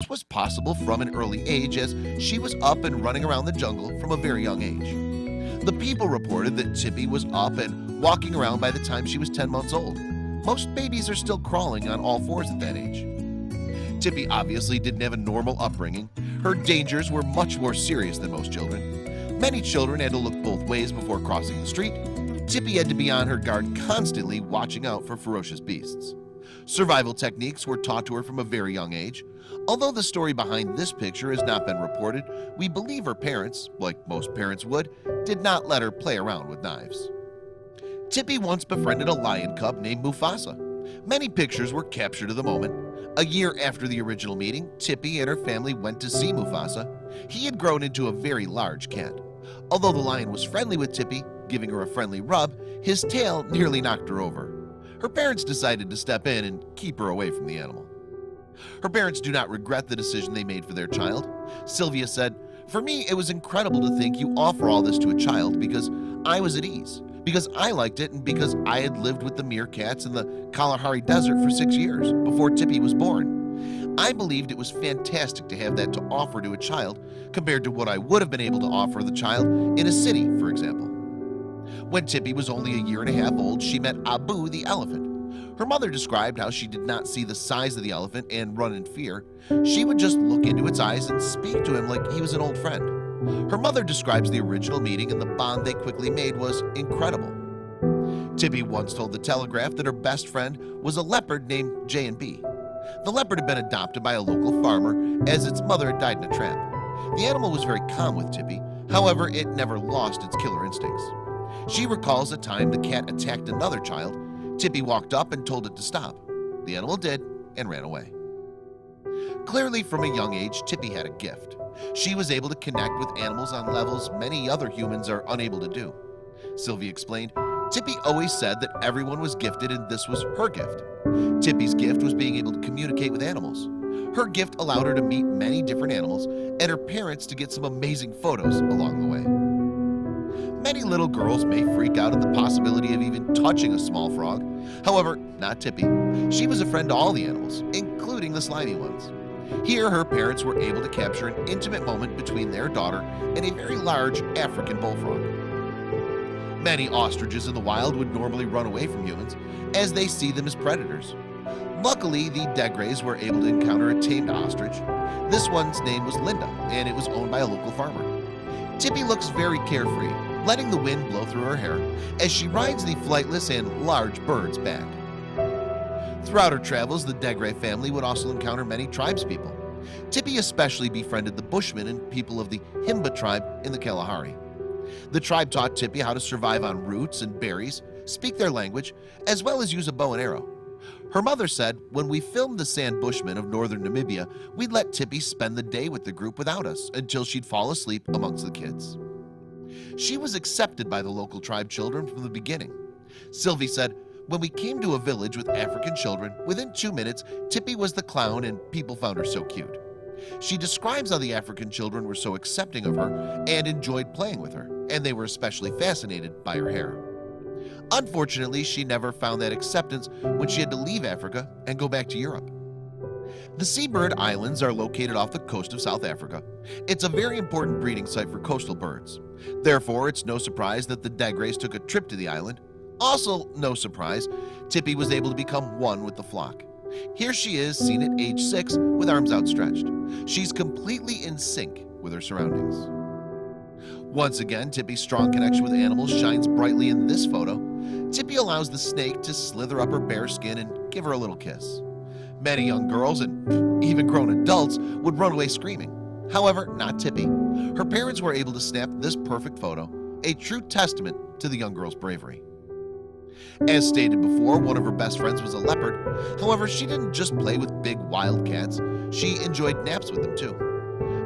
This was possible from an early age as she was up and running around the jungle from a very young age. The people reported that Tippy was up and walking around by the time she was 10 months old. Most babies are still crawling on all fours at that age. Tippy obviously didn't have a normal upbringing. Her dangers were much more serious than most children. Many children had to look both ways before crossing the street. Tippy had to be on her guard constantly, watching out for ferocious beasts. Survival techniques were taught to her from a very young age. Although the story behind this picture has not been reported, we believe her parents, like most parents would, did not let her play around with knives. Tippy once befriended a lion cub named Mufasa. Many pictures were captured of the moment. A year after the original meeting, Tippy and her family went to see Mufasa. He had grown into a very large cat. Although the lion was friendly with Tippy, giving her a friendly rub, his tail nearly knocked her over. Her parents decided to step in and keep her away from the animal. Her parents do not regret the decision they made for their child. Sylvia said, "For me, it was incredible to think you offer all this to a child because I was at ease, because I liked it, and because I had lived with the meerkats in the Kalahari Desert for 6 years before Tippy was born. I believed it was fantastic to have that to offer to a child compared to what I would have been able to offer the child in a city, for example." When Tippy was only a year and a half old, she met Abu the elephant. Her mother described how she did not see the size of the elephant and run in fear. She would just look into its eyes and speak to him like he was an old friend. Her mother describes the original meeting, and the bond they quickly made was incredible. Tippy once told the Telegraph that her best friend was a leopard named J&B. The leopard had been adopted by a local farmer as its mother had died in a trap. The animal was very calm with Tippy. However, it never lost its killer instincts. She recalls a time the cat attacked another child. Tippy walked up and told it to stop. The animal did and ran away. Clearly, from a young age, Tippy had a gift. She was able to connect with animals on levels many other humans are unable to do. Sylvia explained, "Tippy always said that everyone was gifted and this was her gift. Tippy's gift was being able to communicate with animals. Her gift allowed her to meet many different animals and her parents to get some amazing photos along the way." Many little girls may freak out at the possibility of even touching a small frog. However, not Tippy. She was a friend to all the animals, including the slimy ones. Here, her parents were able to capture an intimate moment between their daughter and a very large African bullfrog. Many ostriches in the wild would normally run away from humans, as they see them as predators. Luckily, the Degres were able to encounter a tamed ostrich. This one's name was Linda, and it was owned by a local farmer. Tippy looks very carefree, letting the wind blow through her hair as she rides the flightless and large bird's back. Throughout her travels, the Degre family would also encounter many tribespeople. Tippy especially befriended the Bushmen and people of the Himba tribe in the Kalahari. The tribe taught Tippy how to survive on roots and berries, speak their language, as well as use a bow and arrow. Her mother said, "When we filmed the Sand Bushmen of northern Namibia, we'd let Tippy spend the day with the group without us until she'd fall asleep amongst the kids." She was accepted by the local tribe children from the beginning. Sylvie said, "When we came to a village with African children, within 2 minutes, Tippy was the clown and people found her so cute." She describes how the African children were so accepting of her and enjoyed playing with her, and they were especially fascinated by her hair. Unfortunately, she never found that acceptance when she had to leave Africa and go back to Europe. The Seabird Islands are located off the coast of South Africa. It's a very important breeding site for coastal birds. Therefore, it's no surprise that the Degres took a trip to the island. Also, no surprise, Tippy was able to become one with the flock. Here she is, seen at age 6 with arms outstretched. She's completely in sync with her surroundings. Once again, Tippy's strong connection with animals shines brightly in this photo. Tippy allows the snake to slither up her bare skin and give her a little kiss. Many young girls and even grown adults would run away screaming. However, not Tippy. Her parents were able to snap this perfect photo, a true testament to the young girl's bravery. As stated before, one of her best friends was a leopard. However, she didn't just play with big wild cats, she enjoyed naps with them too.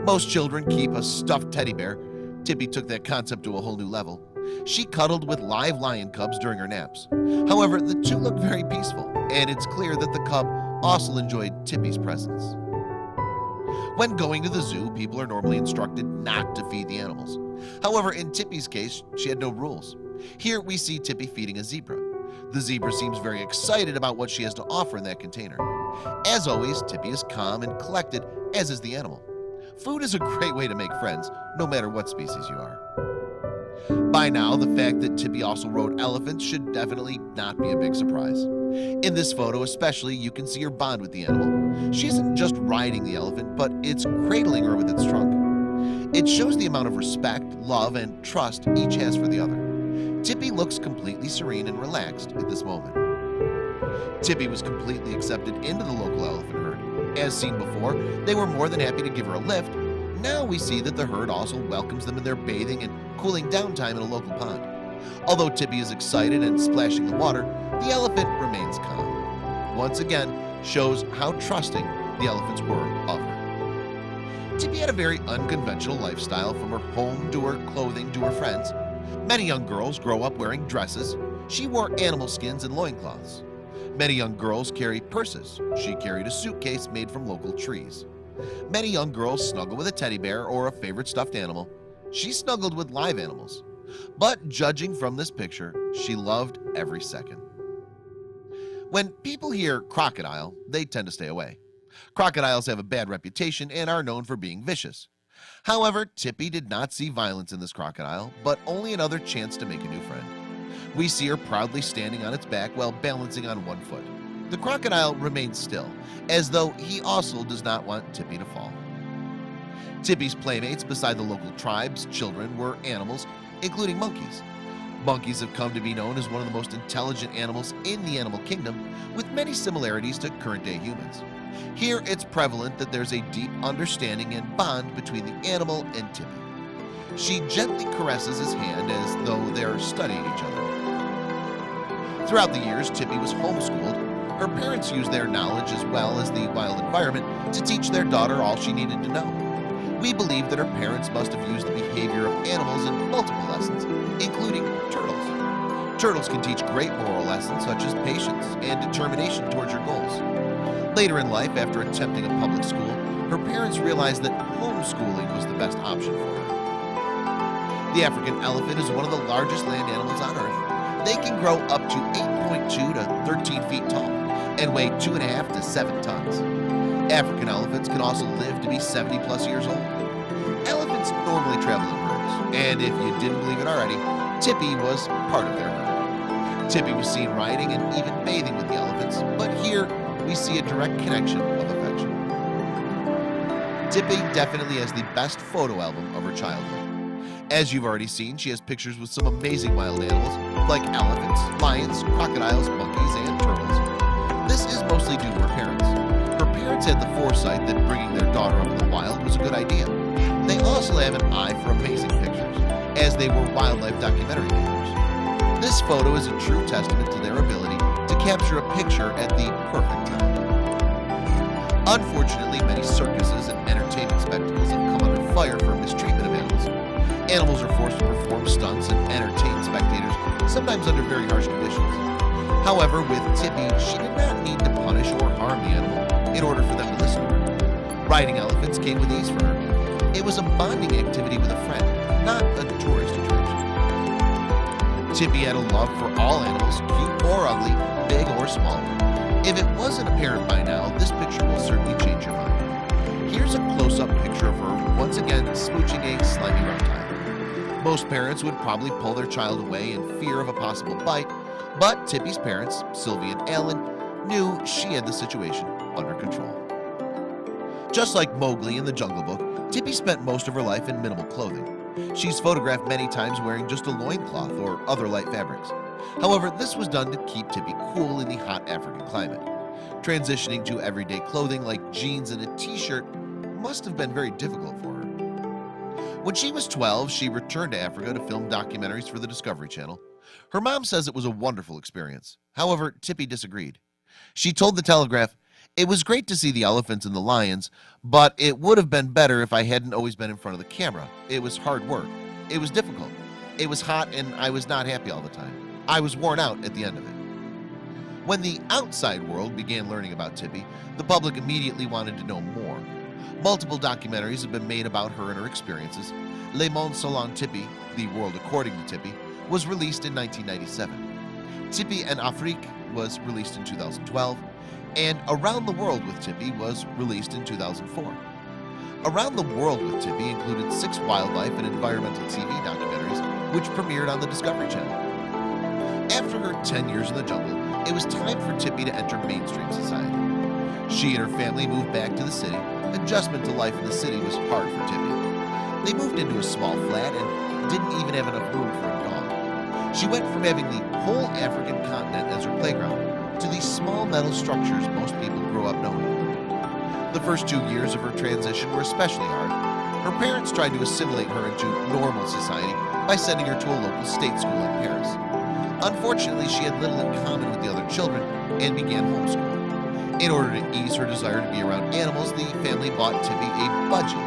Most children keep a stuffed teddy bear. Tippy took that concept to a whole new level. She cuddled with live lion cubs during her naps. However, the two looked very peaceful, and it's clear that the cub also enjoyed Tippy's presence. When going to the zoo, people are normally instructed not to feed the animals. However, in Tippy's case, she had no rules. Here we see Tippy feeding a zebra. The zebra seems very excited about what she has to offer in that container. As always, Tippy is calm and collected, as is the animal. Food is a great way to make friends, no matter what species you are. By now, the fact that Tippy also rode elephants should definitely not be a big surprise. In this photo especially, you can see her bond with the animal. She isn't just riding the elephant, but it's cradling her with its trunk. It shows the amount of respect, love, and trust each has for the other. Tippy looks completely serene and relaxed at this moment. Tippy was completely accepted into the local elephant herd. As seen before, they were more than happy to give her a lift. Now we see that the herd also welcomes them in their bathing and cooling down time in a local pond. Although Tippy is excited and splashing the water, the elephant remains calm. Once again, shows how trusting the elephants were of her. Tippy had a very unconventional lifestyle, from her home to her clothing to her friends. Many young girls grow up wearing dresses. She wore animal skins and loincloths. Many young girls carry purses. She carried a suitcase made from local trees. Many young girls snuggle with a teddy bear or a favorite stuffed animal. She snuggled with live animals. But judging from this picture, she loved every second. When people hear crocodile, they tend to stay away. Crocodiles have a bad reputation and are known for being vicious. However, Tippy did not see violence in this crocodile, but only another chance to make a new friend. We see her proudly standing on its back while balancing on one foot. The crocodile remains still, as though he also does not want Tippy to fall. Tippy's playmates beside the local tribe's children were animals, including monkeys. Monkeys have come to be known as one of the most intelligent animals in the animal kingdom, with many similarities to current-day humans. Here, it's prevalent that there's a deep understanding and bond between the animal and Tippy. She gently caresses his hand as though they're studying each other. Throughout the years, Tippy was homeschooled. Her parents used their knowledge as well as the wild environment to teach their daughter all she needed to know. We believe that her parents must have used the behavior of animals in multiple lessons, including turtles. Turtles can teach great moral lessons such as patience and determination towards your goals. Later in life, after attempting a public school, her parents realized that homeschooling was the best option for her. The African elephant is one of the largest land animals on Earth. They can grow up to 8.2 to 13 feet tall and weigh 2.5 to 7 tons. African elephants can also live to be 70 plus years old. Elephants normally travel in herds, and if you didn't believe it already, Tippy was part of their herd. Tippy was seen riding and even bathing with the elephants, but here we see a direct connection of affection. Tippy definitely has the best photo album of her childhood. As you've already seen, she has pictures with some amazing wild animals like elephants, lions, crocodiles, monkeys, and turtles. This is mostly due to her parents. Her parents had the foresight that bringing their daughter up in the wild was a good idea. They also have an eye for amazing pictures, as they were wildlife documentary makers. This photo is a true testament to their ability to capture a picture at the perfect time. Unfortunately, many circuses and entertainment spectacles have come under fire for mistreatment of animals. Animals are forced to perform stunts and entertain spectators, sometimes under very harsh conditions. However, with Tippy, she did not need to punish or harm the animal in order for them to listen to her. Riding elephants came with ease for her. It was a bonding activity with a friend, not a tourist attraction. Tippy had a love for all animals, cute or ugly, big or small. If it wasn't apparent by now, this picture will certainly change your mind. Here's a close-up picture of her once again smooching a slimy reptile. Most parents would probably pull their child away in fear of a possible bite, but Tippy's parents, Sylvie and Alan, knew she had the situation under control. Just like Mowgli in the Jungle Book, Tippy spent most of her life in minimal clothing. She's photographed many times wearing just a loincloth or other light fabrics. However, this was done to keep Tippy cool in the hot African climate. Transitioning to everyday clothing like jeans and a t-shirt must have been very difficult for her. When she was 12, she returned to Africa to film documentaries for the Discovery Channel. Her mom says it was a wonderful experience. However, Tippy disagreed. She told the Telegraph, "It was great to see the elephants and the lions, but it would have been better if I hadn't always been in front of the camera. It was hard work. It was difficult. It was hot and I was not happy all the time. I was worn out at the end of it." When the outside world began learning about Tippy, the public immediately wanted to know more. Multiple documentaries have been made about her and her experiences. Le Monde Selon Tippy, The World According to Tippy, was released in 1997. Tippy en Afrique was released in 2012. And Around the World with Tippy was released in 2004. Around the World with Tippy included 6 wildlife and environmental TV documentaries, which premiered on the Discovery Channel. After her 10 years in the jungle, it was time for Tippy to enter mainstream society. She and her family moved back to the city. Adjustment to life in the city was hard for Tippy. They moved into a small flat and didn't even have enough room for a dog. She went from having the whole African continent as her playground to these small metal structures most people grow up knowing. The first 2 years of her transition were especially hard. Her parents tried to assimilate her into normal society by sending her to a local state school in Paris. Unfortunately, she had little in common with the other children and began homeschooling. In order to ease her desire to be around animals, the family bought Tippy a budgie.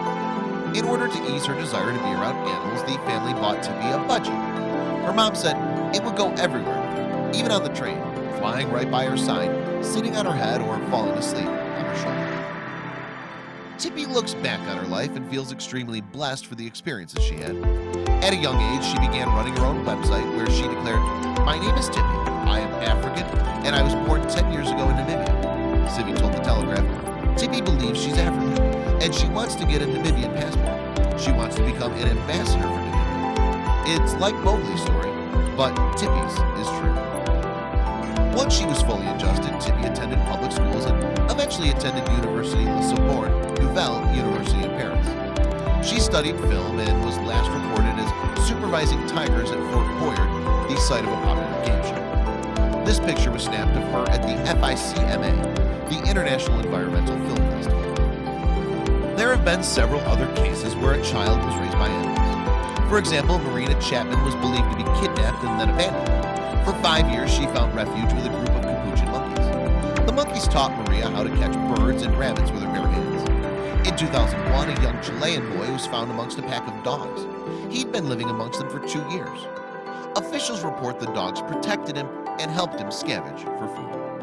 Her mom said it would go everywhere with her, even on the train, flying right by her side, sitting on her head, or falling asleep on her shoulder. Tippy looks back on her life and feels extremely blessed for the experiences she had. At a young age, she began running her own website where she declared, "My name is Tippy, I am African, and I was born 10 years ago in Namibia." Civi told the Telegraph, Tippy believes she's African, and she wants to get a Namibian passport. She wants to become an ambassador for Namibia. It's like Mowgli's story, but Tippy's is true. Once she was fully adjusted, Tippy attended public schools and eventually attended University La Sorbonne Nouvelle University in Paris. She studied film and was last reported as supervising tigers at Fort Boyard, the site of a popular game show. This picture was snapped of her at the FICMA, the International Environmental Film Festival. There have been several other cases where a child was raised by animals. For example, Marina Chapman was believed to be kidnapped and then abandoned. For 5 years, she found refuge with a group of capuchin monkeys. The monkeys taught Maria how to catch birds and rabbits with her bare hands. In 2001, a young Chilean boy was found amongst a pack of dogs. He'd been living amongst them for 2 years. Officials report the dogs protected him and helped him scavenge for food.